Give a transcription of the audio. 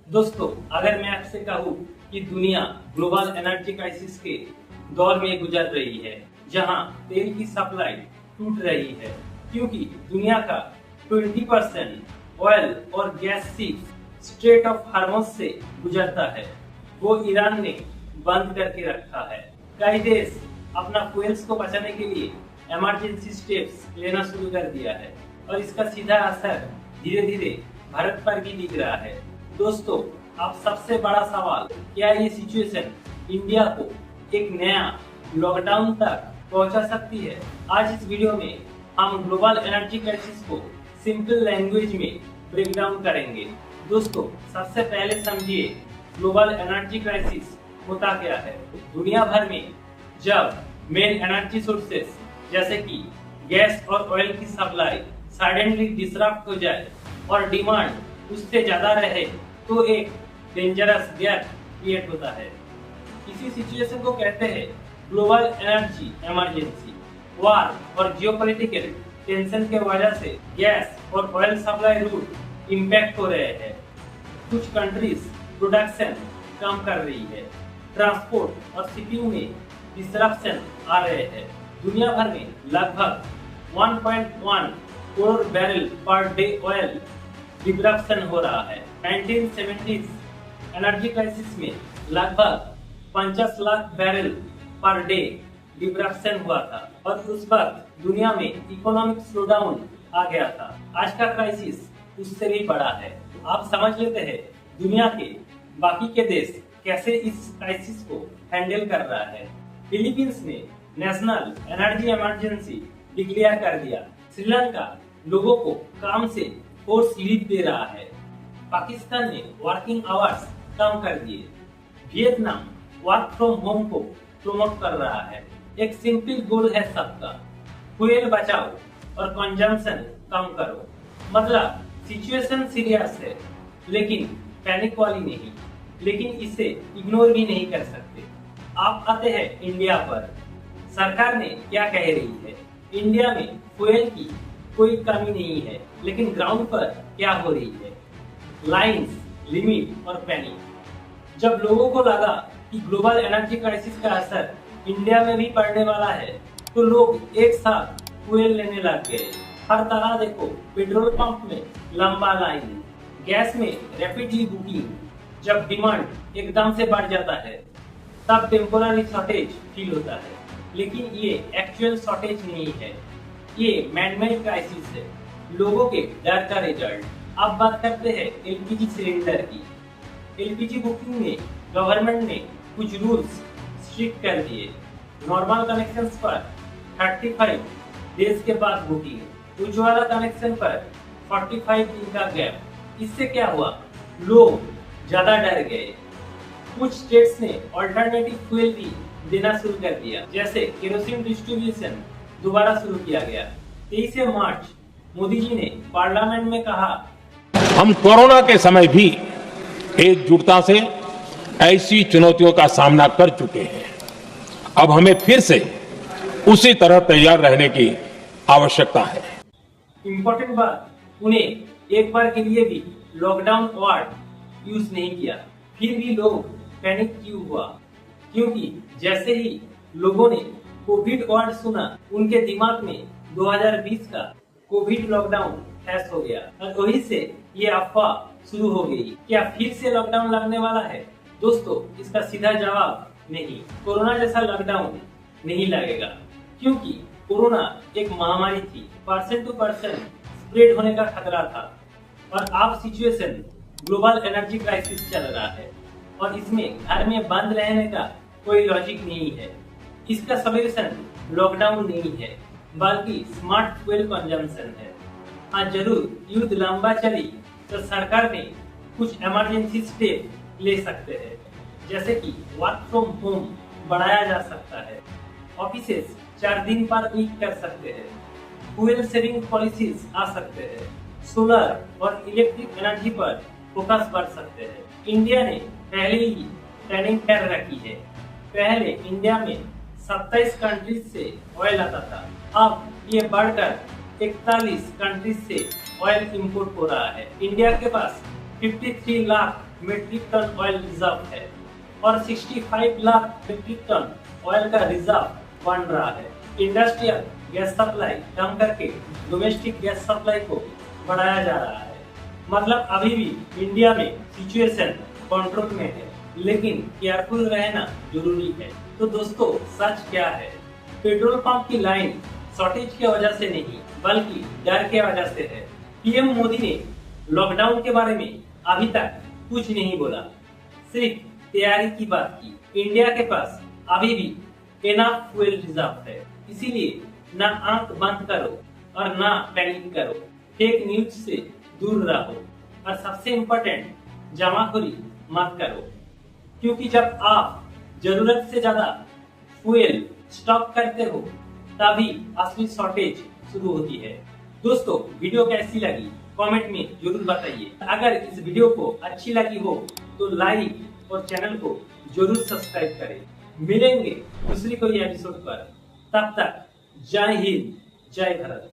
दोस्तों, अगर मैं आपसे कहूँ कि दुनिया ग्लोबल एनर्जी क्राइसिस के दौर में गुजर रही है, जहां तेल की सप्लाई टूट रही है, क्योंकि दुनिया का 20% ऑयल और गैस सिर्फ स्ट्रेट ऑफ हार्मोज से गुजरता है, वो ईरान ने बंद करके रखा है। कई देश अपना फ्यूल्स को बचाने के लिए इमरजेंसी स्टेप्स लेना शुरू कर दिया है और इसका सीधा असर धीरे धीरे भारत पर भी दिख रहा है। दोस्तों, अब सबसे बड़ा सवाल, क्या ये सिचुएशन इंडिया को एक नया लॉकडाउन तक पहुंचा सकती है? आज इस वीडियो में हम ग्लोबल एनर्जी क्राइसिस को सिंपल लैंग्वेज में ब्रेक डाउन करेंगे। दोस्तों, सबसे पहले समझिए ग्लोबल एनर्जी क्राइसिस होता क्या है। दुनिया भर में जब मेन एनर्जी सोर्सेस जैसे कि गैस और ऑयल की सप्लाई सडनली डिसरप्ट हो जाए और डिमांड उससे ज्यादा रहे तो एक डेंजरस गैप क्रिएट होता है। इसी सिचुएशन को कहते हैं ग्लोबल एनर्जी इमरजेंसी। वार और जियोपॉलिटिकल टेंशन के वजह से गैस और ऑयल सप्लाई रूट इम्पैक्ट हो रहे हैं। कुछ कंट्रीज प्रोडक्शन कम कर रही है, ट्रांसपोर्ट और शिपिंग में डिसरप्शन आ रहे हैं। दुनिया भर में लगभग 1.1 crore barrel per day oil disruption हो रहा है। 1970s एनर्जी क्राइसिस में लगभग 50 lakh barrel per day disruption हुआ था और उस वक्त दुनिया में इकोनॉमिक स्लोडाउन आ गया था। आज का क्राइसिस उससे भी बड़ा है। आप समझ लेते हैं दुनिया के बाकी के देश कैसे इस क्राइसिस को हैंडल कर रहा है। फिलीपींस ने नेशनल एनर्जी इमरजेंसी डिक्लेयर कर दिया। श्रीलंका लोगों को काम से फोर्स लीव दे रहा है। पाकिस्तान ने वर्किंग आवर्स कम कर दिए। वियतनाम वर्क फ्रॉम होम को प्रमोट कर रहा है। एक सिंपल गोल है सबका, फ्यूल बचाओ और कंजम्पशन कम करो। मतलब सिचुएशन सीरियस है, लेकिन पैनिक वाली नहीं, लेकिन इसे इग्नोर भी नहीं कर सकते। आप आते हैं इंडिया पर। सरकार ने क्या कह रही है? इंडिया में फ्यूल की कोई कमी नहीं है, लेकिन ग्राउंड पर क्या हो रही है? लाइंस, लिमिट और पैनिक। जब लोगों को लगा कि ग्लोबल एनर्जी क्राइसिस का असर इंडिया में भी पड़ने वाला है, तो लोग एक साथ फ्यूल लेने लग गए। हर तरह देखो, पेट्रोल पंप में लंबा लाइन, गैस में रैपिडली बुकिंग। जब डिमांड एकदम से बढ़ जाता है, तब टेम्पोररी शॉर्टेज फील होता है, लेकिन ये एक्चुअल शॉर्टेज नहीं है, ये मैनमेड क्राइसिस है, लोगों के डर का रिजल्ट। अब बात करते हैं एलपीजी सिलेंडर की। एलपीजी बुकिंग में गवर्नमेंट ने कुछ रूल्स स्ट्रिक्ट कर दिए। नॉर्मल कनेक्शंस पर 35 डेज के बाद बुकिंग, उज्ज्वला कनेक्शन पर 45 दिन का गैप। इससे क्या हुआ? लोग ज्यादा डर गए। कुछ स्टेट्स ने अल्टरनेटिव फ्यूल भी देना शुरू कर दिया, जैसे केरोसिन डिस्ट्रीब्यूशन दोबारा शुरू किया गया। 23 मार्च मोदी जी ने पार्लियामेंट में कहा, हम कोरोना के समय भी एकजुटता से ऐसी चुनौतियों का सामना कर चुके हैं। अब हमें फिर से उसी तरह तैयार रहने की आवश्यकता है। इम्पोर्टेंट बात, उन्हें एक बार के लिए भी लॉकडाउन वर्ड यूज नहीं किया। फिर भी लोग पैनिक क्यों हुआ? क्योंकि जैसे ही लोगों ने कोविड वर्ड सुना, उनके दिमाग में 2020 का कोविड लॉकडाउन फ्लैश हो गया और वहीं से ये अफवाह शुरू हो गई। क्या फिर से लॉकडाउन लगने वाला है? दोस्तों, इसका सीधा जवाब नहीं, कोरोना जैसा लॉकडाउन नहीं लगेगा, क्योंकि कोरोना एक महामारी थी, पर्सन टू पर्सन स्प्रेड होने का खतरा था। और अब सिचुएशन ग्लोबल एनर्जी क्राइसिस चल रहा है और इसमें घर में बंद रहने का कोई लॉजिक नहीं है। इसका सॉल्यूशन लॉकडाउन नहीं है, बल्कि स्मार्ट फ्यूल कंजम्पशन है। हाँ जरूर, युद्ध लंबा चली तो सरकार ने कुछ इमरजेंसी स्टेप ले सकते हैं, जैसे कि वर्क फ्रॉम होम बढ़ाया जा सकता है, ऑफिसेस 4 दिन पर वीक कर सकते हैं, फ्यूल सेविंग पॉलिसीज आ सकते हैं, सोलर और इलेक्ट्रिक एनर्जी पर फोकस बढ़ सकते हैं। इंडिया ने पहले ही प्लानिंग कर रखी है। पहले इंडिया में 27 कंट्रीज से ऑयल आता था, अब ये बढ़कर 41 कंट्रीज से ऑयल इंपोर्ट हो रहा है। इंडिया के पास 53 lakh metric ton oil reserve है और 65 लाख मीट्रिक टन ऑयल का रिजर्व बन रहा है। इंडस्ट्रियल गैस सप्लाई कम करके डोमेस्टिक गैस सप्लाई को बढ़ाया जा रहा है। मतलब अभी भी इंडिया में सिचुएशन कंट्रोल में है, लेकिन केयरफुल रहना जरूरी है। तो दोस्तों, सच क्या है? पेट्रोल पंप की लाइन शॉर्टेज की वजह से नहीं, बल्कि डर के वजह से है। पीएम मोदी ने लॉकडाउन के बारे में अभी तक कुछ नहीं बोला, सिर्फ तैयारी की बात की। इंडिया के पास अभी भी एनफ फ्यूल रिजर्व है, इसीलिए ना आंख बंद करो और ना पैनिक करो। फेक न्यूज से दूर रहो और सबसे इम्पोर्टेंट, जमाखोरी मत करो, क्योंकि जब आप जरूरत से ज्यादा फ्यूल स्टॉक करते हो तभी असली शॉर्टेज शुरू होती है। दोस्तों, वीडियो कैसी लगी कमेंट में जरूर बताइए। अगर इस वीडियो को अच्छी लगी हो तो लाइक और चैनल को जरूर सब्सक्राइब करें। मिलेंगे दूसरी कोई एपिसोड पर, तब तक जय हिंद, जय भारत।